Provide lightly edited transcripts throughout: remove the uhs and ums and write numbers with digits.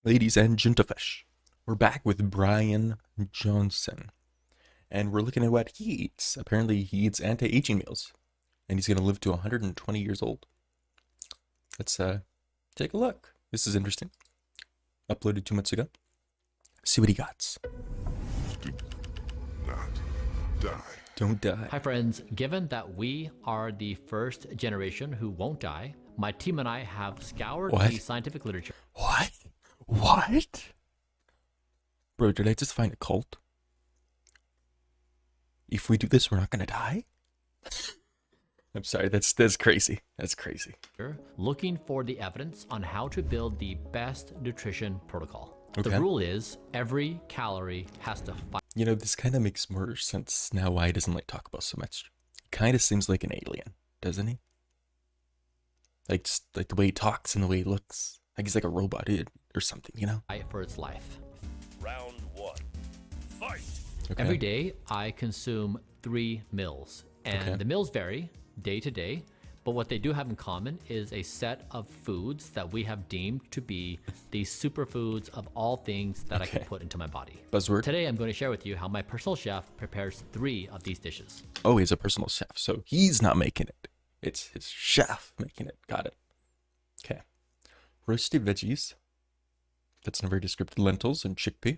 Ladies and gentlefish, we're back with Bryan Johnson, and we're looking at what he eats. Apparently, he eats anti-aging meals, and he's gonna live to 120 years old. Let's take a look. This is interesting. Uploaded 2 months ago. See what he got. Do not die. Don't die. Hi friends, given that we are the first generation who won't die, my team and I have scoured What? the scientific literature. What? What? Bro, did I just find a cult? If we do this, we're not gonna die? I'm sorry, that's crazy. That's crazy. Looking for the evidence on how to build the best nutrition protocol. Okay. The rule is every calorie has to fight. You know, this kind of makes more sense now why he doesn't like Taco Bell so much. Kind of seems like an alien, doesn't he? Like, just like the way he talks and the way he looks. Like he's like a robot or something, you know? for its life. Round one. Fight! Okay. Every day I consume 3 meals, and Okay. the meals vary day to day, but what they do have in common is a set of foods that we have deemed to be the superfoods of all things that I can Okay. put into my body. Buzzword. Today I'm going to share with you how my personal chef prepares 3 of these dishes. Oh, he's a personal chef, so he's not making it. It's his chef making it. Got it. Okay. Roasted veggies. That's not very descriptive. Lentils and chickpea.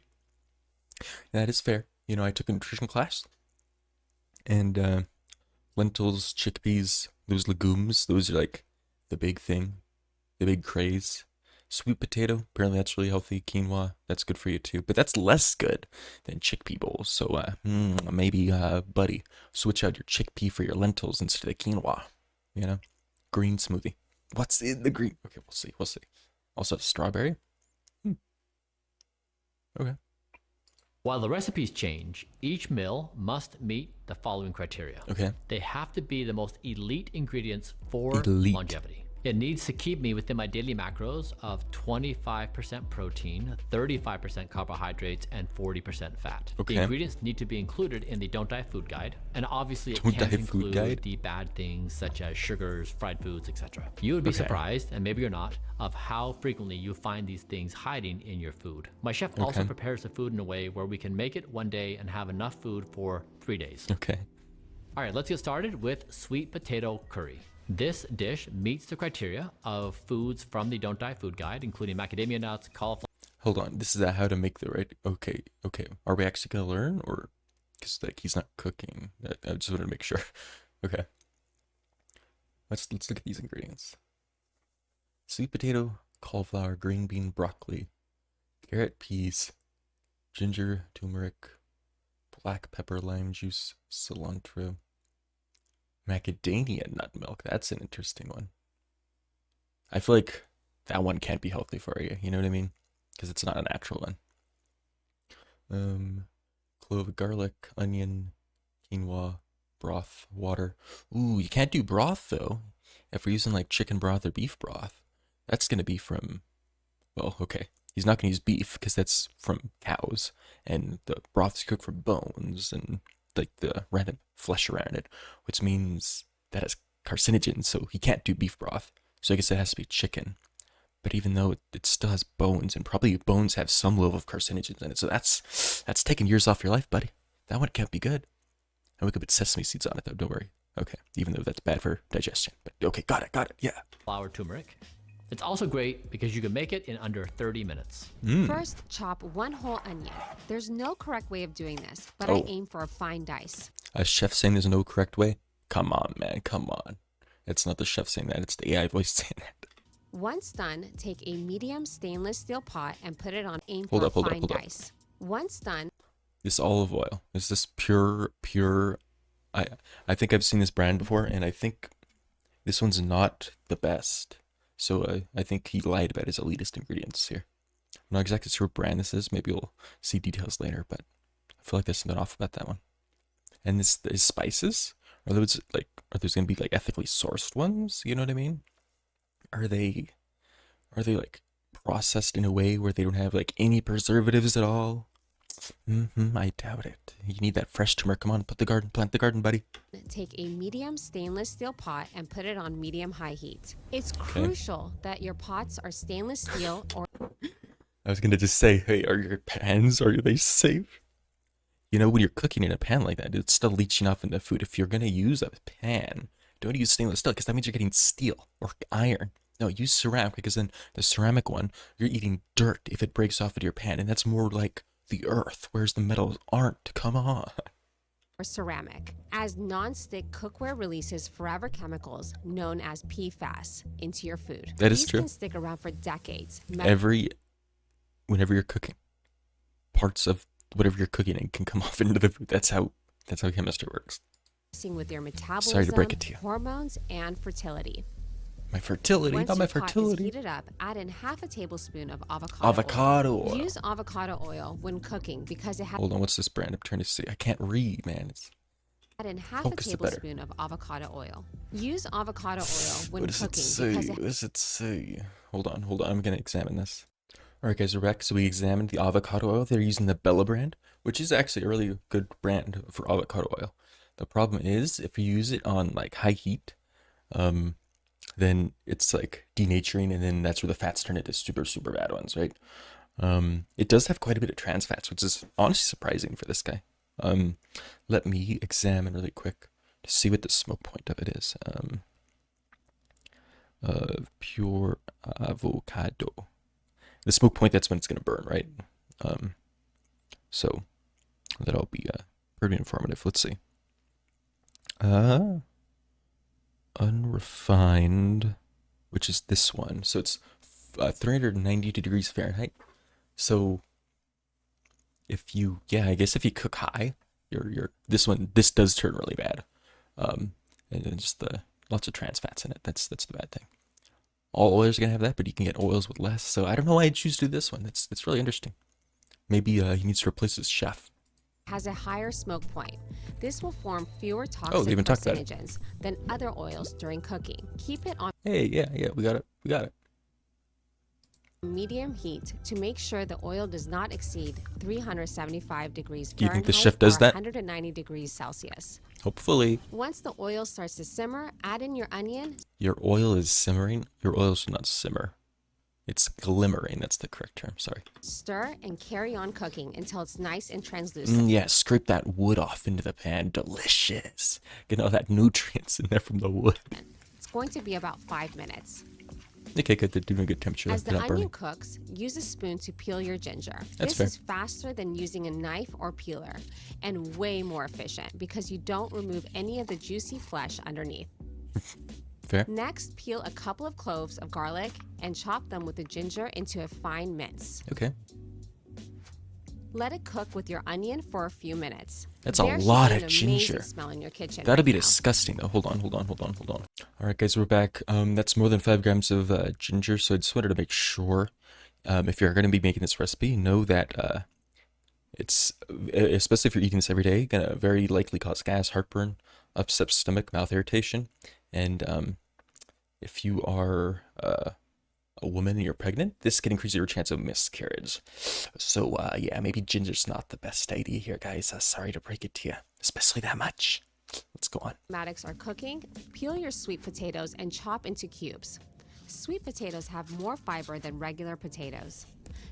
That is fair. You know, I took a nutrition class. And lentils, chickpeas, those legumes, those are like the big thing. The big craze. Sweet potato, apparently that's really healthy. Quinoa, that's good for you too. But that's less good than chickpea bowls. So maybe, buddy, switch out your chickpea for your lentils instead of quinoa. You know? Green smoothie. What's in the green? Okay, we'll see. We'll see. Also, strawberry. Okay. While the recipes change, each meal must meet the following criteria. Okay. They have to be the most elite ingredients for Elite. longevity. It needs to keep me within my daily macros of 25% protein, 35% carbohydrates, and 40% fat. Okay. The ingredients need to be included in the Don't Die Food Guide, and obviously it Don't can't Die Food include Guide? the bad things such as sugars, fried foods, etc. You would be Okay. surprised, and maybe you're not, of how frequently you find these things hiding in your food. My chef also Okay. prepares the food in a way where we can make it one day and have enough food for 3 days. Okay. All right, let's get started with sweet potato curry. This dish meets the criteria of foods from the Don't Die Food Guide, including macadamia nuts, cauliflower. Hold on. This is how to make the right. Okay. Okay. Are we actually gonna learn, or because like he's not cooking? I just wanted to make sure. Okay. Let's look at these ingredients. Sweet potato, cauliflower, green bean, broccoli, carrot, peas, ginger, turmeric, black pepper, lime juice, cilantro, macadamia nut milk. That's an interesting one. I feel like that one can't be healthy for you. You know what I mean? Because it's not a natural one. Clove, garlic, onion, quinoa, broth, water. Ooh, you can't do broth though. If we're using like chicken broth or beef broth, that's gonna be from. Well, okay. He's not gonna use beef because that's from cows, and the broth's cooked from bones and like the random flesh around it, which means that has carcinogens. So he can't do beef broth. So I guess it has to be chicken. But even though it still has bones, and probably bones have some level of carcinogens in it, so that's taking years off your life, buddy. That one can't be good. And we could put sesame seeds on it, though. Don't worry. Okay, even though that's bad for digestion. But okay, got it. Yeah. Turmeric. It's also great because you can make it in under 30 minutes. First, chop 1 whole onion. There's no correct way of doing this, but Oh. I aim for a fine dice. A chef saying there's no correct way? Come on, man. Come on. It's not the chef saying that. It's the AI voice saying that. Once done, take a medium stainless steel pot and put it on aim Hold for up, a hold up, fine hold up. dice. Once done, This olive oil. Is this pure? I think I've seen this brand before, and I think this one's not the best. So I think he lied about his elitist ingredients here. I'm not exactly sure what brand this is. Maybe we'll see details later, but I feel like there's something off about that one. And this is spices. Are those gonna be like ethically sourced ones? You know what I mean? Are they like processed in a way where they don't have like any preservatives at all? I doubt it. You need that fresh turmeric. Come on, plant the garden, buddy. take a medium stainless steel pot and put it on medium-high heat. It's crucial that your pots are stainless steel or I was gonna just say, hey, are your pans, are they safe? You know, when you're cooking in a pan like that, it's still leaching off in the food. If you're gonna use a pan, don't use stainless steel because that means you're getting steel or iron. No, use ceramic because then the ceramic one, you're eating dirt if it breaks off into your pan, and that's more like the earth, whereas the metals aren't. Come on. or ceramic, as non-stick cookware releases forever chemicals known as PFAS into your food. That is These true. can stick around for decades. Whenever you're cooking, parts of whatever you're cooking in can come off into the food. That's how chemistry works. Messing with your metabolism, Sorry to break it to you. hormones, and fertility. My fertility, Once not my your pot is fertility. heated up, add in half a tablespoon of avocado Avocado oil. oil. Use avocado oil when cooking because it has Hold on, what's this brand? I'm trying to see. I can't read, man. It's add in half focus a it better. tablespoon of avocado oil. Use avocado oil when what does it cooking say? because What does it say? Hold on. I'm gonna examine this. All right, guys, we're back. So we examined the avocado oil. They're using the Bella brand, which is actually a really good brand for avocado oil. The problem is if you use it on like high heat, then it's like denaturing, and then that's where the fats turn into super, super bad ones, right? It does have quite a bit of trans fats, which is honestly surprising for this guy. Let me examine really quick to see what the smoke point of it is. Pure avocado. The smoke point, that's when it's gonna burn, right? So that'll be pretty informative. Let's see. Unrefined, which is this one. So it's 390 degrees Fahrenheit. So if you, I guess if you cook high, this does turn really bad. And then just lots of trans fats in it. That's the bad thing. All oils are gonna have that, but you can get oils with less. So I don't know why I choose to do this one. It's really interesting. Maybe he needs to replace his chef. has a higher smoke point. This will form fewer they toxic even talked about it. carcinogens than other oils during cooking. Keep it on Hey, yeah, we got it. medium heat to make sure the oil does not exceed 375 degrees Do you Fahrenheit think the chef does or that? 190 degrees Celsius. Hopefully. Once the oil starts to simmer, add in your onion. Your oil is simmering. Your oil should not simmer. It's glimmering. That's the correct term. Sorry. Stir and carry on cooking until it's nice and translucent. Yeah, scrape that wood off into the pan. Delicious. Get all that nutrients in there from the wood. It's going to be about 5 minutes. Okay, good. They're doing a good temperature. As They're the not onion burning. cooks, use a spoon to peel your ginger. That's This fair. is faster than using a knife or peeler and way more efficient because you don't remove any of the juicy flesh underneath. Fair. Next, peel a couple of cloves of garlic and chop them with the ginger into a fine mince. Okay. Let it cook with your onion for a few minutes. That's a There should lot be of an amazing ginger. smell in your kitchen That'd right be now. disgusting though. Hold on. All right, guys, we're back. That's more than 5 grams of ginger. So I just wanted to make sure, if you're going to be making this recipe, know that it's, especially if you're eating this every day, gonna very likely cause gas, heartburn, upset stomach, mouth irritation, and if you are a woman and you're pregnant, this can increase your chance of miscarriage. So yeah, maybe ginger's not the best idea here, guys. Sorry to break it to you, especially that much. Let's go on. Aromatics are cooking, peel your sweet potatoes and chop into cubes. Sweet potatoes have more fiber than regular potatoes,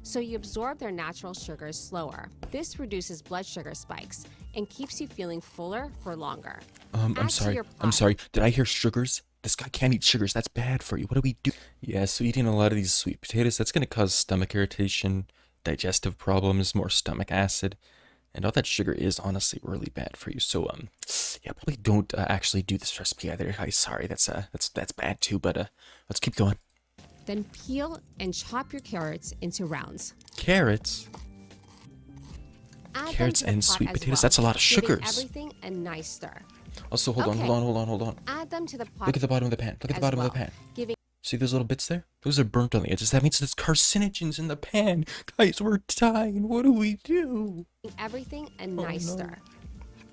so you absorb their natural sugars slower. This reduces blood sugar spikes and keeps you feeling fuller for longer. I'm Add to sorry. your I'm pot. sorry. Did I hear sugars? This guy can't eat sugars. That's bad for you. What do we do? Yeah, so eating a lot of these sweet potatoes, that's going to cause stomach irritation, digestive problems, more stomach acid, and all that sugar is honestly really bad for you. So yeah, probably don't actually do this recipe either. I'm sorry. That's bad too. But let's keep going. Then peel and chop your carrots into rounds. Carrots. Add them Carrots to the and pot sweet as potatoes, well, that's a lot of giving sugars. everything a nice stir. Also, hold Okay. on. Add them to the pot. Look at the bottom of the pan. Look at the as bottom of the well, pan. giving See those little bits there? Those are burnt on the edges. That means there's carcinogens in the pan. Guys, we're dying. What do we do? everything a nice no. stir.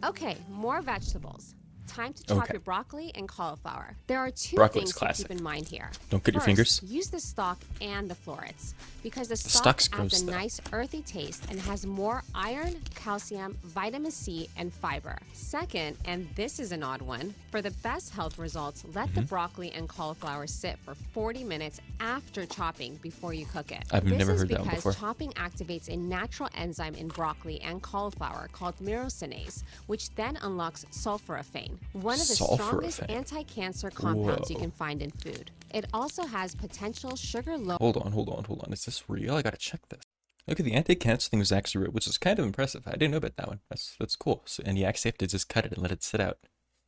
Okay, more vegetables. time to chop Okay. your broccoli and cauliflower. There are two Broccoli's things classic. to keep in mind here. Don't cut your First, fingers. use the stalk and the florets because the stalk's stalk gross, adds a though. nice earthy taste and has more iron, calcium, vitamin C, and fiber. Second, and this is an odd one, for the best health results, let the broccoli and cauliflower sit for 40 minutes after chopping before you cook it. I've never This heard is that because before. chopping activates a natural enzyme in broccoli and cauliflower called myrosinase, which then unlocks sulforaphane, one of the strongest Sulforaphane. anti-cancer compounds you Whoa. can find in food. It also has potential sugar-low. Hold on. Is this real? I gotta check this. Look at the anti-cancer thing was actually real, which is kind of impressive. I didn't know about that one. That's cool. So, and you actually have to just cut it and let it sit out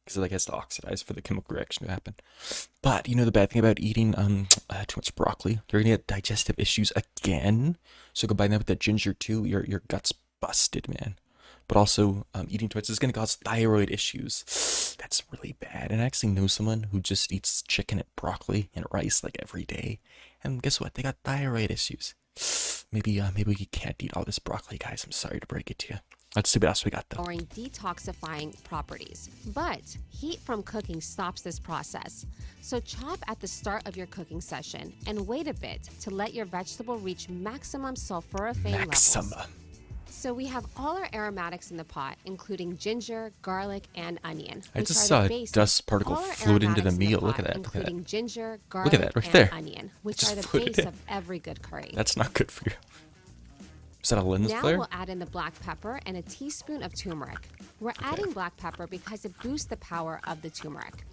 because it like has to oxidize for the chemical reaction to happen. But you know the bad thing about eating too much broccoli, you're gonna get digestive issues again. So combine that with the ginger too. Your gut's busted, man. But also eating too much is gonna cause thyroid issues. That's really bad. And I actually know someone who just eats chicken and broccoli and rice like every day, and guess what? They got thyroid issues. Maybe we can't eat all this broccoli, guys. I'm sorry to break it to you. Let's see what else we got though. Lowering detoxifying properties. But heat from cooking stops this process. So chop at the start of your cooking session and wait a bit to let your vegetable reach maximum sulforaphane levels. Maximum. So we have all our aromatics in the pot, including ginger, garlic, and onion. I which just are saw the a base of dust particle all our float into the aromatics in meal. pot, Look at that. Look at that. Including ginger, Look garlic, at that right and there. onion, which Just are the floated base in. of every good curry. That's not good for you. Is that a lens Now flare? we'll add in the black pepper and a teaspoon of turmeric. We're adding black pepper because it boosts the power of the turmeric.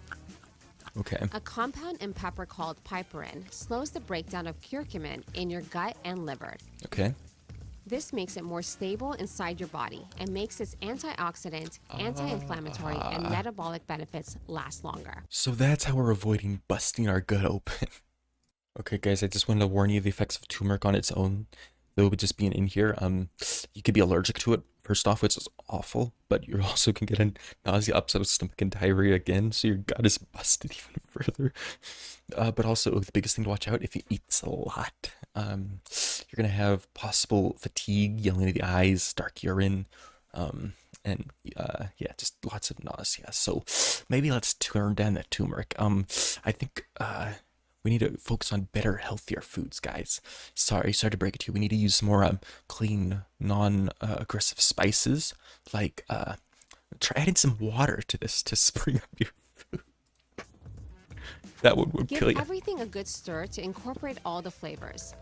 Okay. A compound in pepper called piperin slows the breakdown of curcumin in your gut and liver. Okay. This makes it more stable inside your body and makes its antioxidant, anti-inflammatory, and metabolic benefits last longer. So that's how we're avoiding busting our gut open. Okay, guys, I just wanted to warn you the effects of turmeric on its own, though with just being in here, you could be allergic to it, first off, which is awful, but you also can get a nausea, upset with stomach, and diarrhea again, so your gut is busted even further. But also, the biggest thing to watch out, if you eat this a lot, you're going to have possible fatigue, yelling in the eyes, dark urine, and yeah, just lots of nausea. So maybe let's turn down that turmeric. I think we need to focus on better, healthier foods, guys. Sorry to break it to you. We need to use more clean, non-aggressive spices, like try adding some water to this to spring up your food. That one would Give kill you. everything a good stir to incorporate all the flavors.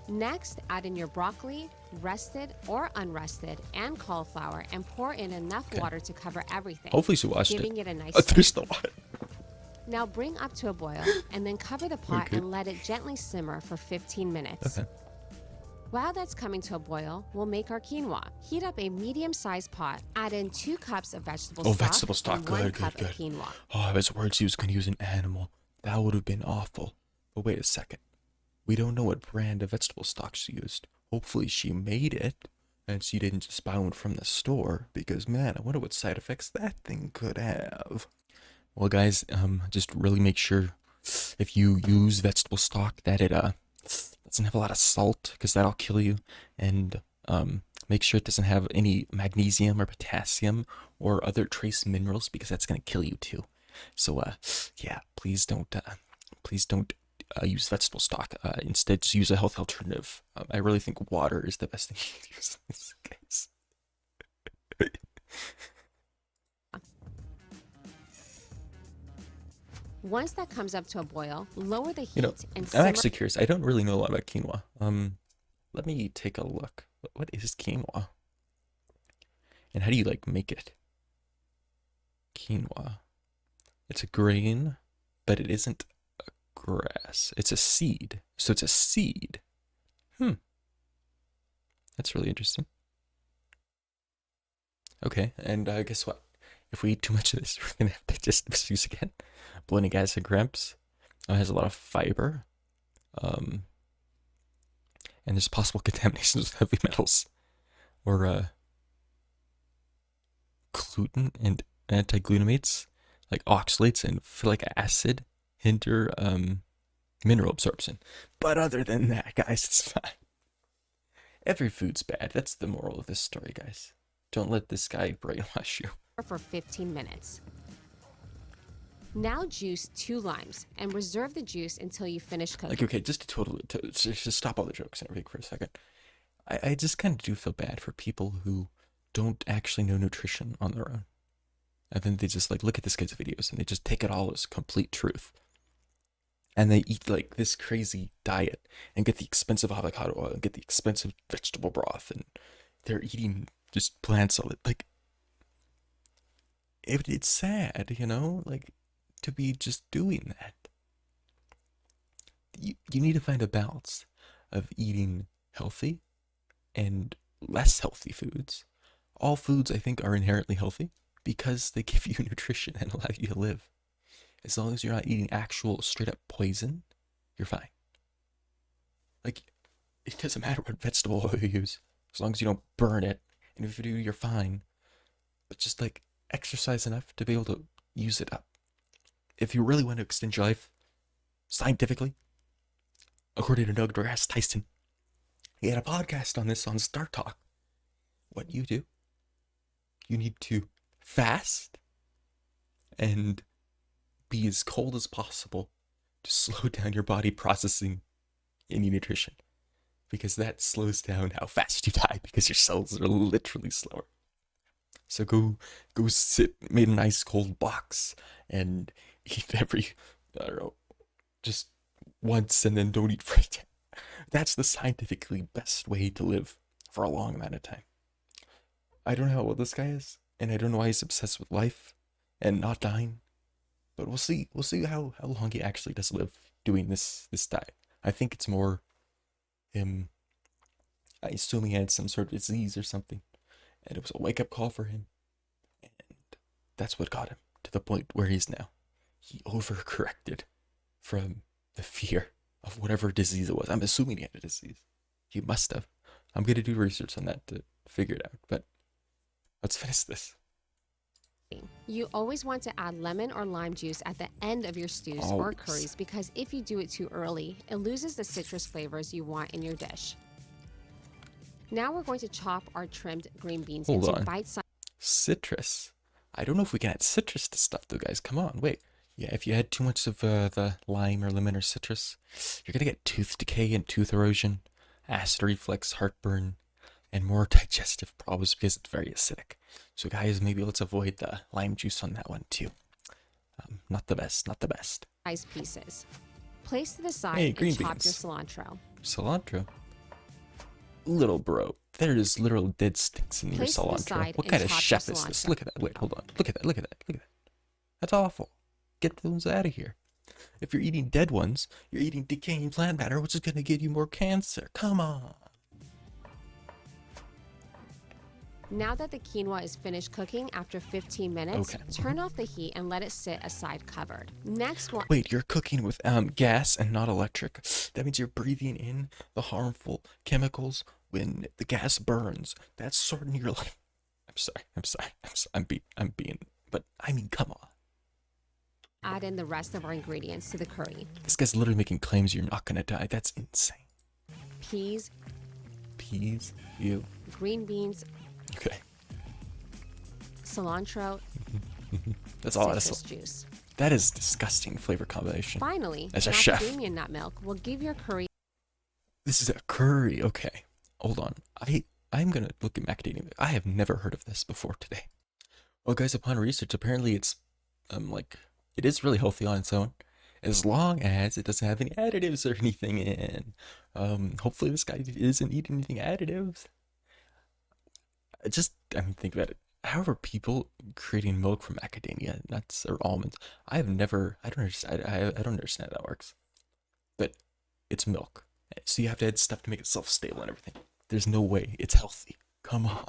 Next, add in your broccoli, rested or unrested, and cauliflower, and pour in enough water to cover everything. Hopefully she washed giving it. it a nice Oh, stir. there's the water. Now bring up to a boil and then cover the pot Okay. and let it gently simmer for 15 minutes. Okay. While that's coming to a boil, we'll make our quinoa. Heat up a medium-sized pot. Add in 2 cups of vegetable Oh, stock vegetable stock. and 1 Good, cup good, of quinoa. Oh, I was worried she was going to use an animal. That would have been awful. But wait a second. We don't know what brand of vegetable stock she used. Hopefully she made it and she didn't just buy one from the store, because man, I wonder what side effects that thing could have. Well, guys, just really make sure if you use vegetable stock that it doesn't have a lot of salt, because that'll kill you, and make sure it doesn't have any magnesium or potassium or other trace minerals, because that's going to kill you too. So yeah, please don't use vegetable stock. Instead, just use a health alternative. I really think water is the best thing you can use in this case. Once that comes up to a boil, lower the heat You know, and I'm simmer. actually curious. I don't really know a lot about quinoa. Let me take a look. What is quinoa? And how do you like make it? Quinoa. It's a grain, but it isn't a grass. It's a seed. So it's a seed. That's really interesting. Okay, and guess what? If we eat too much of this, we're gonna have digestive issues again. Bloating acid cramps. It has a lot of fiber. And there's possible contaminations with heavy metals, or gluten and antiglutaminates, like oxalates and phthalic acid, hinder mineral absorption. But other than that, guys, it's fine. Every food's bad. That's the moral of this story, guys. Don't let this guy brainwash you. for 15 minutes. Now juice 2 limes and reserve the juice until you finish cooking. Like, okay, just to stop all the jokes and everything for a second. I just kind of do feel bad for people who don't actually know nutrition on their own. And then they just like look at this guy's videos and they just take it all as complete truth. And they eat like this crazy diet and get the expensive avocado oil and get the expensive vegetable broth, and they're eating just plant salad. Like, it's sad, you know, like, to be just doing that. You need to find a balance of eating healthy and less healthy foods. All foods, I think, are inherently healthy because they give you nutrition and allow you to live. As long as you're not eating actual straight up poison, you're fine. Like, it doesn't matter what vegetable oil you use, as long as you don't burn it. And if you do, you're fine. But just like exercise enough to be able to use it up. If you really want to extend your life, scientifically, according to Doug deGrasse Tyson, he had a podcast on this on Star Talk. What you do, you need to fast and be as cold as possible to slow down your body processing any nutrition, because that slows down how fast you die because your cells are literally slower. So go sit in an ice cold box and eat every, I don't know, just once and then don't eat for a day. That's the scientifically best way to live for a long amount of time. I don't know how old this guy is, and I don't know why he's obsessed with life and not dying. But we'll see. We'll see how long he actually does live doing this diet. I think it's more him. I assume he had some sort of disease or something, and it was a wake-up call for him. And that's what got him to the point where he's now. He overcorrected from the fear of whatever disease it was. I'm assuming he had a disease. He must have. I'm going to do research on that to figure it out. But let's finish this. You always want to add lemon or lime juice at the end of your stews or Always. curries, because if you do it too early, it loses the citrus flavors you want in your dish. Now we're going to chop our trimmed green beans Hold into on. bite-sized. Citrus. I don't know if we can add citrus to stuff though, guys. Come on, wait. Yeah, if you add too much of the lime or lemon or citrus, you're gonna get tooth decay and tooth erosion, acid reflux, heartburn, and more digestive problems because it's very acidic. So guys, maybe let's avoid the lime juice on that one too. Not the best, not the best. Pieces. Place to the side Hey, and green chop beans. your cilantro. Cilantro? Little bro, there is literal dead sticks in your Place to the cilantro. side What and kind of chop your chef is this? cilantro. Look at that. Wait, hold on. Look at that. Look at that. Look at that. That's awful. Get those out of here. If you're eating dead ones, you're eating decaying plant matter, which is going to give you more cancer. Come on. Now that the quinoa is finished cooking after 15 minutes, Okay. turn off the heat and let it sit aside covered. Next, we'll Wait, you're cooking with gas and not electric. That means you're breathing in the harmful chemicals when the gas burns. That's sorting your life. I'm being, but I mean, come on. add in the rest of our ingredients to the curry. This guy's literally making claims you're not gonna die. That's insane. Peas, Peas? You. green beans, Okay. cilantro, That's all. citrus juice. That is disgusting flavor combination. Finally, As a chef. macadamia nut milk will give your curry This is a curry. Okay. Hold on. I'm gonna look at macadamia. I have never heard of this before today. Well, guys, upon research, apparently it's it is really healthy on its own, as long as it doesn't have any additives or anything in. Hopefully this guy isn't eating anything additives. Think about it. How are people creating milk from macadamia nuts or almonds? I don't understand how that works. But it's milk. So you have to add stuff to make it self-stable and everything. There's no way it's healthy. Come on.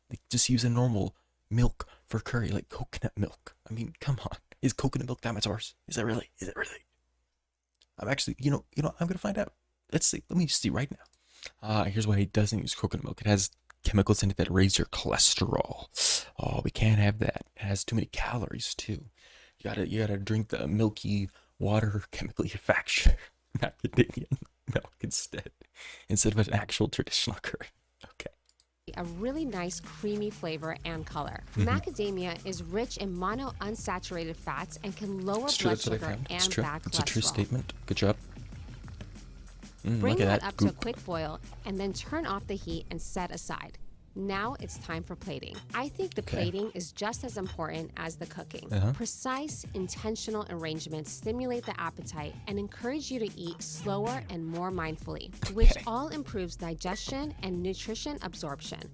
Like, just use a normal milk for curry, like coconut milk. I mean, come on. Is coconut milk that much worse? Is it really? I'm actually, I'm gonna find out. Let's see. Let me see right now. Here's why he doesn't use coconut milk. It has chemicals in it that raise your cholesterol. Oh, we can't have that. It has too many calories too. You gotta drink the milky water chemically manufactured macadamia milk instead of an actual traditional curry. Okay. a really nice creamy flavor and color. Macadamia is rich in monounsaturated fats and can lower It's true, blood that's what I sugar found. It's and true. bad It's a true cholesterol. statement. Good job. Bring Look at that that up to a goop. quick boil and then turn off the heat and set aside. Now it's time for plating. I think the Okay. plating is just as important as the cooking. Precise, intentional arrangements stimulate the appetite and encourage you to eat slower and more mindfully, which Okay. all improves digestion and nutrition absorption.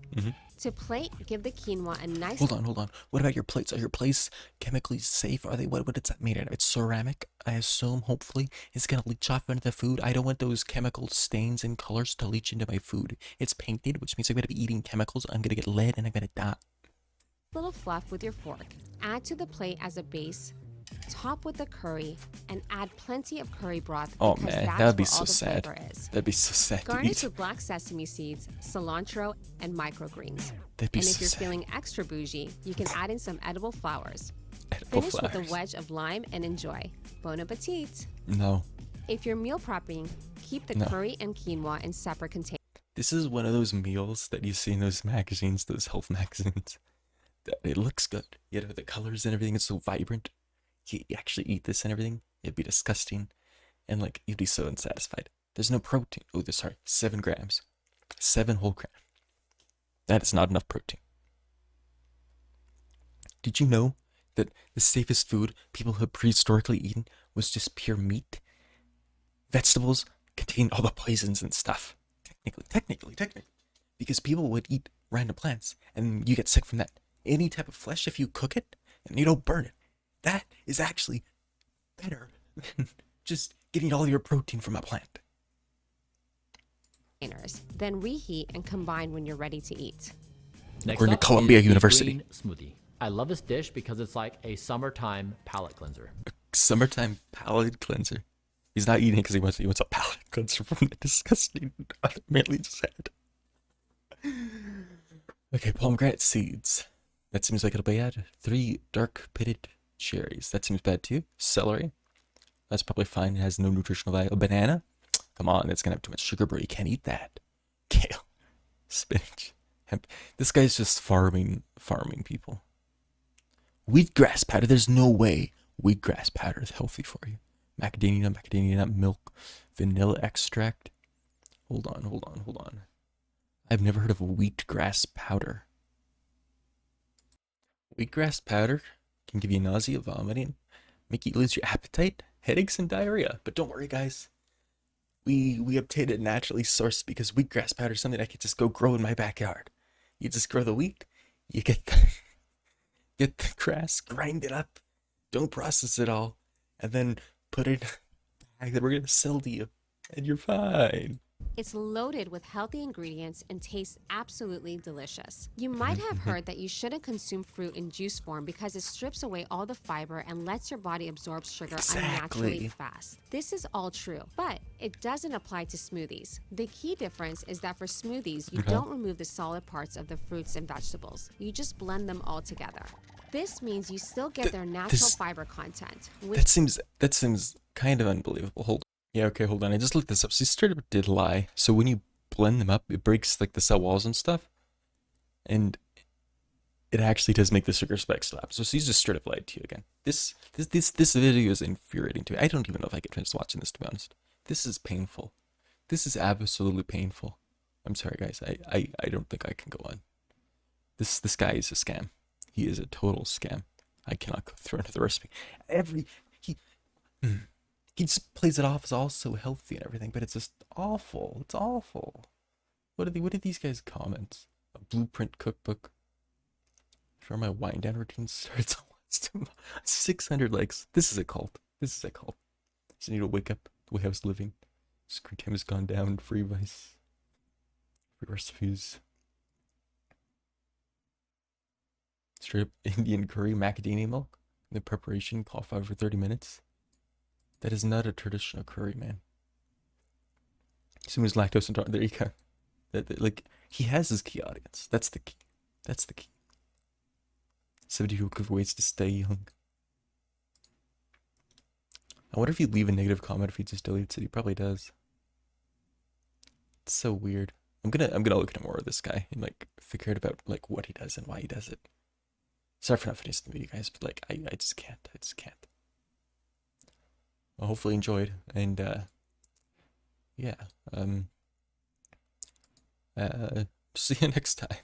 To plate, give the quinoa a nice Hold on. What about your plates? Are your plates chemically safe? Are they? What is that made out of? It's ceramic, I assume, hopefully. It's gonna leach off into the food. I don't want those chemical stains and colors to leach into my food. It's painted, which means I'm gonna be eating chemicals. I'm gonna get lead and I'm gonna die. little fluff with your fork. Add to the plate as a base. Top with the curry and add plenty of curry broth Oh because man, that's that'd be where so all the sad. flavor is. That'd be so sad to Garnish eat. with black sesame seeds, cilantro, and microgreens. That'd be And if so you're sad. feeling extra bougie, you can add in some edible flowers. Edible Finish with flowers. a wedge of lime and enjoy. Bon appetit! No. If you're meal prepping, keep the No. curry and quinoa in separate containers. This is one of those meals that you see in those magazines, those health magazines. That it looks good. You know, the colors and everything is so vibrant. You actually eat this and everything, it'd be disgusting. And like, you'd be so unsatisfied. There's no protein. Oh, sorry, 7 grams. 7 whole grams. That is not enough protein. Did you know that the safest food people have prehistorically eaten was just pure meat? Vegetables contain all the poisons and stuff. Technically. Because people would eat random plants and you get sick from that. Any type of flesh, if you cook it and you don't burn it, that is actually better than just getting all your protein from a plant. Then reheat and combine when you're ready to eat. Next According to up Columbia is the University. green smoothie. I love this dish because it's like a summertime palate cleanser. Summertime palate cleanser. He's not eating because he wants a palate cleanser from the disgusting other manly just had. Okay, pomegranate seeds. That seems like it'll be bad. 3 dark pitted cherries. That seems bad too. Celery. That's probably fine. It has no nutritional value. A banana. Come on, it's gonna have too much sugar, bro. You can't eat that. Kale. Spinach. Hemp. This guy's just farming people. Wheatgrass powder. There's no way wheatgrass powder is healthy for you. Macadamia nut milk, vanilla extract. Hold on. I've never heard of wheatgrass powder. Wheatgrass powder can give you nausea, vomiting, make you lose your appetite, headaches, and diarrhea. But don't worry, guys. We obtained it naturally sourced because wheatgrass powder is something I could just go grow in my backyard. You just grow the wheat, you get the grass, grind it up, don't process it all, and then put it in a bag that we're gonna sell to you, and you're fine. It's loaded with healthy ingredients and tastes absolutely delicious. You might have heard that you shouldn't consume fruit in juice form because it strips away all the fiber and lets your body absorb sugar unnaturally Exactly. fast. This is all true, but it doesn't apply to smoothies. The key difference is that for smoothies, you don't remove the solid parts of the fruits and vegetables. You just blend them all together. This means you still get their natural fiber content. That seems kind of unbelievable. Hold on. I just looked this up. So he straight up did lie. So when you blend them up, it breaks like the cell walls and stuff, and it actually does make the sugar spikes stop. So he's just straight up lied to you again. This video is infuriating to me. I don't even know if I can finish watching this, to be honest. This is painful. This is absolutely painful. I'm sorry, guys. I don't think I can go on. This guy is a scam. He is a total scam. I cannot go through another recipe. He just plays it off as all so healthy and everything, but it's just awful. It's awful. What are these guys' comments? A blueprint cookbook. Sure, my wind down routine starts on 600 likes. This is a cult. Just need to wake up the way I was living. Screen time has gone down. Free advice. Free recipes. Straight up Indian curry, macadamia milk. The preparation call for 30 minutes. That is not a traditional curry, man. Someone's lactose intolerant. There you go. Like, he has his key audience. That's the key. 72 good ways to stay young. I wonder if you leave a negative comment if he just deletes it. He probably does. It's so weird. I'm gonna look into more of this guy and like figure out about like what he does and why he does it. Sorry for not finishing the video, guys, but like I just can't. I just can't. Well, hopefully you enjoyed, and yeah. See you next time.